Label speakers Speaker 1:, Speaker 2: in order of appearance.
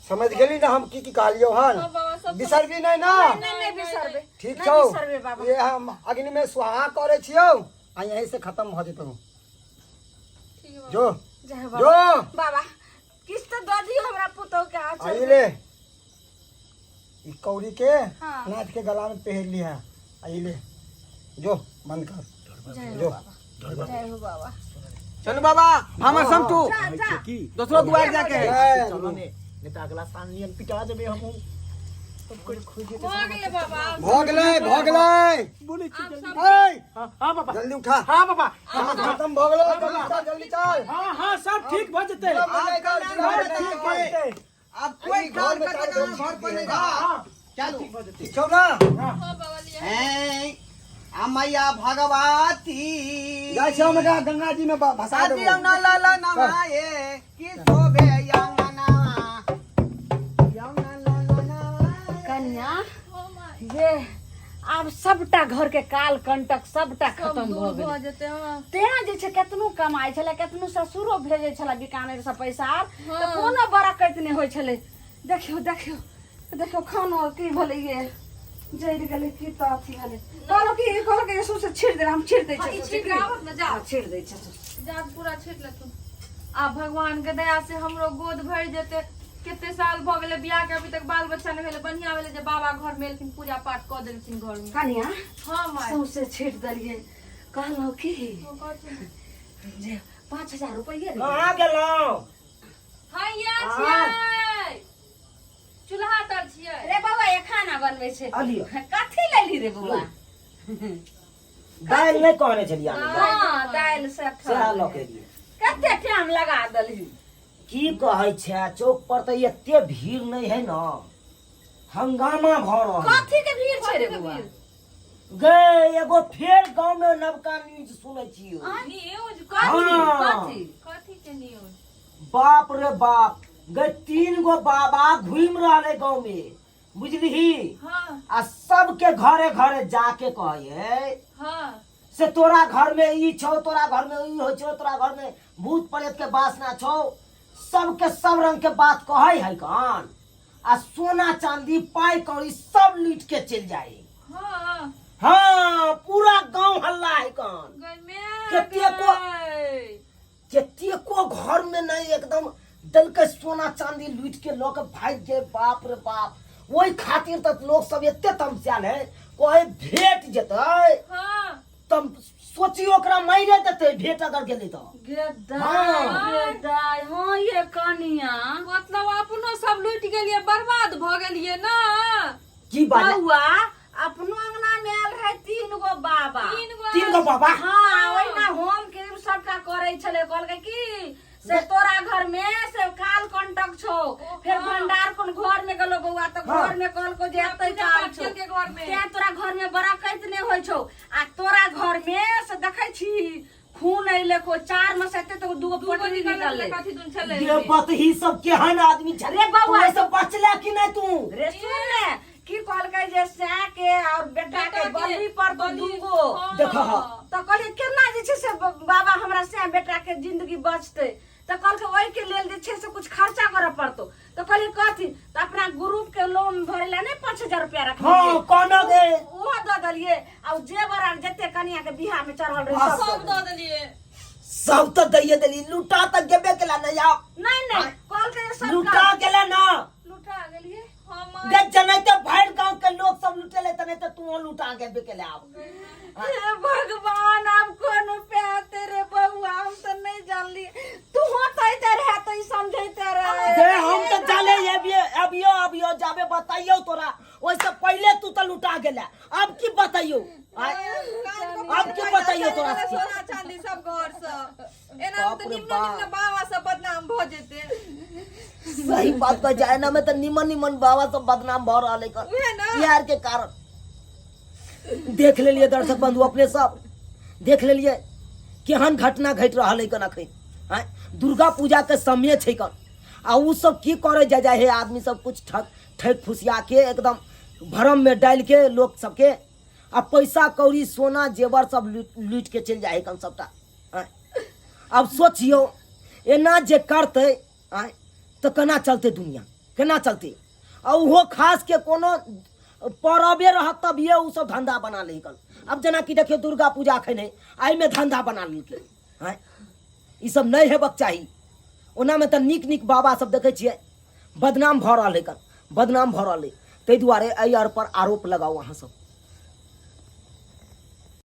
Speaker 1: समझ गेली ना हम की कहलियो हन बिसर भी नहीं ना
Speaker 2: नहीं बिसरबे
Speaker 1: ठीक
Speaker 2: नहीं
Speaker 1: छौ
Speaker 2: बिसरबे बाबा
Speaker 1: ये हम अग्नि में सुहा करे छियो आ यहीं से खत्म भ जेतौ जो
Speaker 2: जय
Speaker 1: जो
Speaker 2: बाबा बाबा किस्त दे दियो हमरा पुतौ के आचल
Speaker 1: आइले ई कौड़ी के
Speaker 2: हाँ।
Speaker 1: नाथ के गला में पहन लिया आइले जो बंद कर
Speaker 2: जय
Speaker 1: जो
Speaker 2: हो बाबा
Speaker 3: चल बाबा हम सब तू
Speaker 2: जा जा
Speaker 3: दूसरो दुआर जाके
Speaker 1: जय।
Speaker 3: चलो ने तो अगला साल नियन पिटा देबे हम सब कोई खोजे
Speaker 2: भागले बाबा
Speaker 1: भाग ले
Speaker 3: बोले
Speaker 1: ए
Speaker 3: हां बाबा
Speaker 1: जल्दी उठा
Speaker 3: हां बाबा
Speaker 1: खत्म भ गेलो जल्दी चल
Speaker 3: हां सब ठीक भ जते
Speaker 1: ठीक है
Speaker 3: अब कोई
Speaker 1: घर में
Speaker 3: घर पर नहीं
Speaker 1: हां
Speaker 3: चलो
Speaker 1: ठीक छौ ना
Speaker 3: हैं आ मैया भगवती
Speaker 1: जाय छौ मगा गंगा जी में भसा
Speaker 3: आदि
Speaker 1: देबो
Speaker 3: अंगना लाला नमाए कि शोभे अंगना
Speaker 2: कन्या ये अब सबटा घर के काल कंटक सबटा खत्म भ गेल तें जे छै केतनो कमाई छले केतनो ससुरो भेजे छले बिकानेर से पैसा त कोनो बरकत नहीं होय छले देखियो देखियो देखियो खानो की भले ये जैर गेले की त अथी भेले कहलो कि यसो से छीड़ दे हम छीड़ दे छै
Speaker 4: छिड़कावत न जा
Speaker 2: छीड़ दे छै
Speaker 4: जात पूरा छीट ले तू आ भगवान के दया से हमरो गोद भर जेते केते साल भ गेले बियाह के अभी तक बाल बच्चा नहीं भेले बढ़िया भेले जे बाबा घर में एलखिन पूजा पाठ क देलखिन घर में
Speaker 2: कन्या
Speaker 4: हां माय
Speaker 2: सौसे छीड़ दलिए कहलो कि
Speaker 4: तो कहथिन
Speaker 2: जे 5000 रुपया रे
Speaker 3: कहां गेलौ
Speaker 4: हां या छियै चूल्हा तर छियै
Speaker 2: रे बाबा ये खाना बनबै छै
Speaker 3: अलियो
Speaker 2: कथी लेली रे बाबा
Speaker 3: दाल नहीं कहने छलिया
Speaker 2: हां दाल से
Speaker 3: सेहा ल के लिए
Speaker 2: कते टाइम लगा दली
Speaker 3: की कहै छै चौक पर त एते भीड़ नहीं है ना हंगामा भ रहल
Speaker 2: कथी के भीड़ छै रे बाबा
Speaker 3: गए एगो फेर गांव में नवका न्यूज सुनै छियो
Speaker 4: न्यूज
Speaker 3: हाँ।
Speaker 4: कथी के न्यूज
Speaker 3: बाप रे बाप गए 3 गो बाबा घूम रहले गांव में बुझलिही
Speaker 4: हां
Speaker 3: आ सबके घरे घरे जाके कहे
Speaker 4: हां
Speaker 3: से तोरा घर में ई छौ तोरा घर में ई हो छौ तोरा घर में भूत प्रेत के वासना छौ सबके सब रंग के बात कहे है कान आ सोना चांदी पाई कौड़ी सब लूट के चल जाए
Speaker 4: हां
Speaker 3: हाँ पूरा गांव हल्ला है कान
Speaker 4: गई में
Speaker 3: केते को घर में नहीं एकदम दल के सोना चांदी लूट के लोग भाग गए बाप रे बाप वही खातिर तक लोग सब एते तमस्याल है कोई भेट जेते
Speaker 4: हां
Speaker 3: तब सोचियो ओकरा मारे देते भेट अगर गेले तो
Speaker 2: गेदाय हां ये कनिया
Speaker 4: मतलब अपनो सब लूट गेलिए बर्बाद भ गेलिए ना
Speaker 3: की बात
Speaker 2: बउआ अपनो अंगना में आयल है 3 गो बाबा
Speaker 3: 3 गो बाबा
Speaker 2: हां ओइना होम के सबटा करे छले कहलकै की से तोरा घर में से काल कंटक छौ फिर भंडार कोन घर में गेलो बउआ तो घर में कहलको जे एतै काल छौ
Speaker 4: के घर में
Speaker 2: ते तोरा घर में बड़ा कैत नहीं होय छौ आ तोरा घर में से देखै छी खून अइले को 4 में से एते तो 2 पटरी निकलले
Speaker 4: कथी दुन छले
Speaker 3: ये बात ही सब केहन आदमी छले
Speaker 2: रे बउआ
Speaker 3: ओइ से बचले कि नहीं तू
Speaker 2: रे सुन ने की कहलकै जे सै के और बेटा के बलि पर तो 2 गो
Speaker 3: देखो
Speaker 2: तो कहलिए केना जे छै से बाबा हमरा से बेटा के जिंदगी बचते तो कहलकै ओइ के लेल जे छै से कुछ खर्चा करे पड़तो तो कहलिए कथी तो अपना ग्रुप के लोन भरे ला नहीं 5000 रुपया रखलिए
Speaker 3: हां कोना दे
Speaker 2: वो द दलिए और जेवर आर जते कनिया के बियाह में चढ़ल रहे
Speaker 4: सब दे देलिए
Speaker 3: सब तो दैए देली लुटा तक गेबे केला नहीं आओ
Speaker 2: नहीं कहलकै सब
Speaker 3: लुटा केला ना
Speaker 4: लुटा गेलिए हम
Speaker 3: देख जनैते भर गांव के लोग सब लुटेले तने तो तू लुटा गेबे केला आओ
Speaker 2: हे भगवान अब कोन पे तेरे बउआ हम तो नहीं जानली तू होतै तर है तो समझैते रे
Speaker 3: दे हम तो जाले ये अबियो जाबे बताइयो तोरा ओइसे पहले तू तो लुटा गेला अब की बताइयो अब की बताइयो तोरा
Speaker 4: सोना चांदी सब घर से एना तो निम्न बाबा सब बदनाम भ जेते
Speaker 3: सही बात कह जाए ना मैं तो निमन बाबा सब बदनाम भ रहले कर यार के कारण देख लेलिए दर्शक बंधु अपने सब देख लेलिए केहन घटना घट रहा है कन अखन दुर्गा पूजा के समय छै कन आ उ सब की करे जाए है आदमी सब कुछ ठक फुसिया के एकदम भरम में डाल के लोग सबके आ पैसा कौड़ी सोना जेवर सब लूट के चल जाए कन सबटा अब सोचियो एना जे करते तो केना चलते दुनिया केना चलते। और वो खास के कोनो परबे रहत तब ये उ सब धंधा बना लेकन। अब जना कि देखियो दुर्गा पूजा खने आई में धंधा बना लेके हैं, ई सब नहीं हेबक चाही। ओना में त नीक नीक बाबा सब देखे छियै बदनाम भ रहल है, बदनाम भ रहल है। ताहि दुआरे एहि आर पर आरोप लगाओ अहाँ सब।